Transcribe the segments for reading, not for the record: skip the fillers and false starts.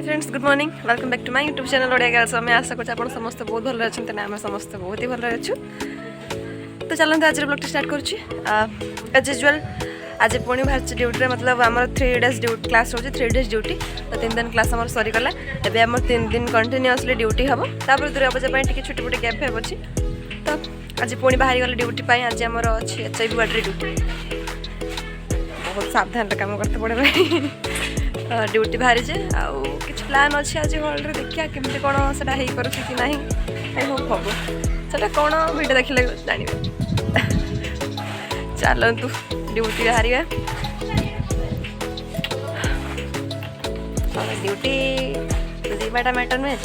friends good morning welcome back to my YouTube channel Odia girls मैं आशा कर समस्त बहुत भल अच्छे ना आम समस्त बहुत ही भल अच्छु तो चलते आज ब्लॉग स्टार्ट करुँच एज यूजुअल आज पुणी बाहर ड्यूटी मतलब आम 3 डेज ड्यूटी क्लास रोचे 3 डेज ड्यूटी तो 3 दिन क्लास आम सरीगला एवं आम 3 दिन कंटिन्यूअसली ड्यूटी हम तापर दुर्गा पूजा छुट्टी फुटी गैप है अच्छी तो आज पुणी बाहरी गला ड्यूटी आज आम अच्छी एचआईवी वार्ड ड्यूटी बहुत सावधान काम करते पड़े भाई ड्यूटी बाहरी जे आउ किसी प्लान अच्छे आज हॉल रे देखिया केमती कौन से कि ना आई होप हम से कौन वीडियो देखिले जान चलतु ड्यूटी बाहर ड्यूटी जीवाटा मैटर नुहे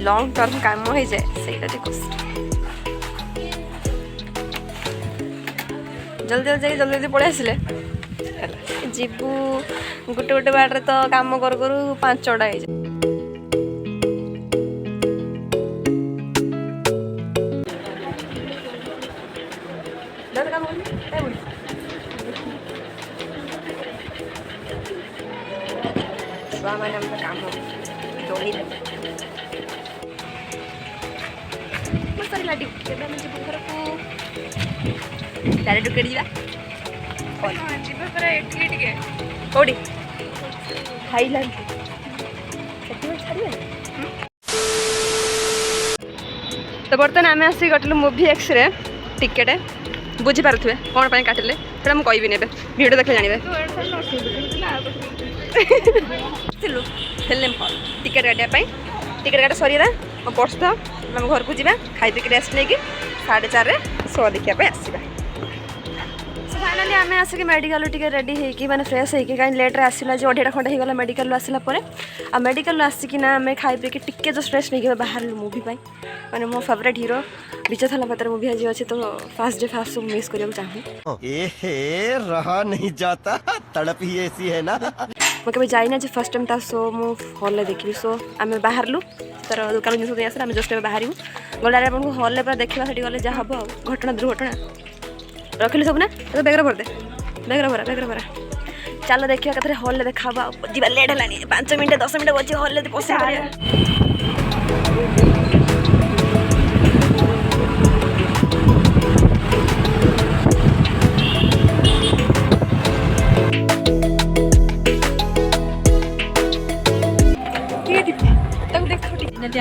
लंग टर्म काम हो जाए से कष्ट जल्दी जल्दी जल्दी पड़े आसिले जीवु गोटे गोटे बाटे तो काम करू करू 5-6टा हो जाए छुआ मैंने काम दौड़ी सरला ड्यूटी घर को डायरेक्ट केड़ी कौड़ी हाईलैंड तो बर्तमान आम आसिक Kateel movie X ray ticket बुझी पारे कौन पर काटिले से मुझे कहबी भिडियो देखले जानिबे फिल्म हॉल टिकेट काटापी टिकेट काटा सरीला मो पर्स था आम घर को जावा खाई पी रेस्ट नहीं 4:30 शो देखापी आसवा फाइनाली आम आसिक मेडिकल टे रेडी होगी मैंने फ्रेश होगी कहीं लेट्रे आसला जो 2.5 खंडे होगा मेडिकल आसला आ मेडिकल आसिकिना आम खाई पी टिके जस्ट रेस्ट नहीं बाहर मूवी मैंने मो फेवरेट हीरो विजय थालापति मूवी आज अच्छे तो फास्ट डे फास्ट सब मिस करने चाहूँ रहा नहीं जाता तड़प ही ऐसी है ना मैं कभी जाइना जे फर्स्ट टाइम ता शो मु हॉल में देखी सो आम बाहरलु तार दुकान जिन सब आस जस्ट बाहर गलार आपको हॉल में पूरा देखा से गले जहाँ हम घटना दुर्घटना रखिली सब ना तो बैगर भर दे बैगर भरा चलो देखिए कतरे हॉल में देखा जी लेट है 5 मिनट 10 मिनट बची हॉल में पस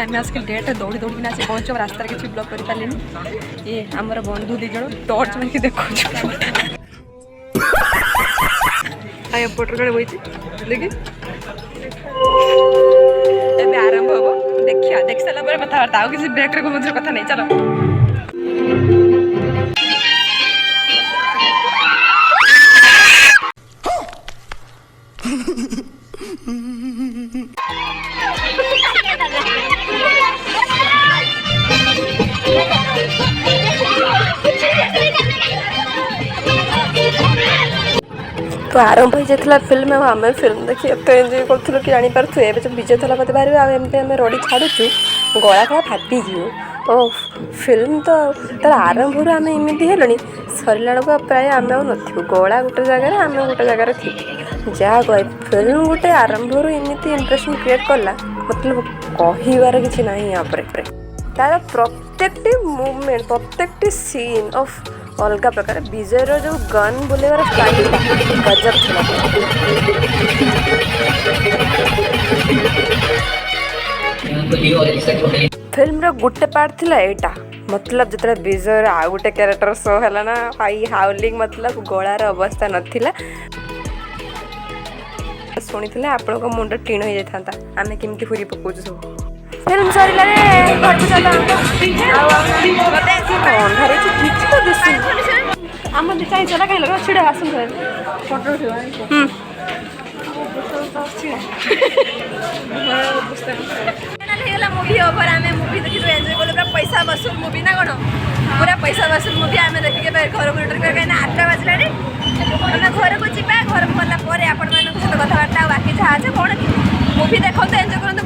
आम आजकल डेट दौड़ी दौड़ी आज पहुँच रास्तार किसी ब्लॉक कर पारे ये आमर बंधु दीज टर्च मारिक देखो एयरपोर्ट जड़े बही देखी आरंभ हम देखिए देख सारा कथबार्ता आउ किसी ब्रेक रे कथा नहीं चलो तो आरंभ हो जाता फिल्म आम फिल्म देखी एत एंजय करूँ कि जापारे ए जो विजय थालापति बाहर आमती आम रड़ी छाड़ुचु गला गला फाटी ओ फिल्म तो तार आरंभ आम एमती हेलुनी सरला बेलू प्राय आम नु गला गोटे जगार आम गोटे जगार थी जहाँ कहे फिल्म गोटे आरंभ एमती इंप्रेशन क्रिएट कला मतलब कहबार कि ना यहाँ तार प्रत्येक मुवमेंट प्रत्येक सीन ऑफ अलग प्रकार विजय जो गन बुलेबार स्टाइल गजब फिल्म रो गोटे पार्ट थिला एटा मतलब जितने विजय आ गोटे कैरेक्टर शो है ना हाई हाउलिंग मतलब गलार अवस्था नथिला शुणी थे आपण मुंड टीण हो जाता आम केमती फुरी पकाऊ सब फिल्म सरिला रे घर को चलो अंधारे किछि तो दिसि हम चाहि चला कहीं लगा छिड़ा आसन फोटो उठवा मूवी ओवर आम मूवी देखी एंजॉय कलु पूरा पैसा वसूल मूवी ना कौन पूरा पैसा वसूल मूवी आम देखिए घर को रिटर्न कर कहीं 8टा बाजला आम घर को जा घर को गला आप सहित कथबार्ता बाकी जहाँ अच्छे कौन मूवी देखते एंजॉय करते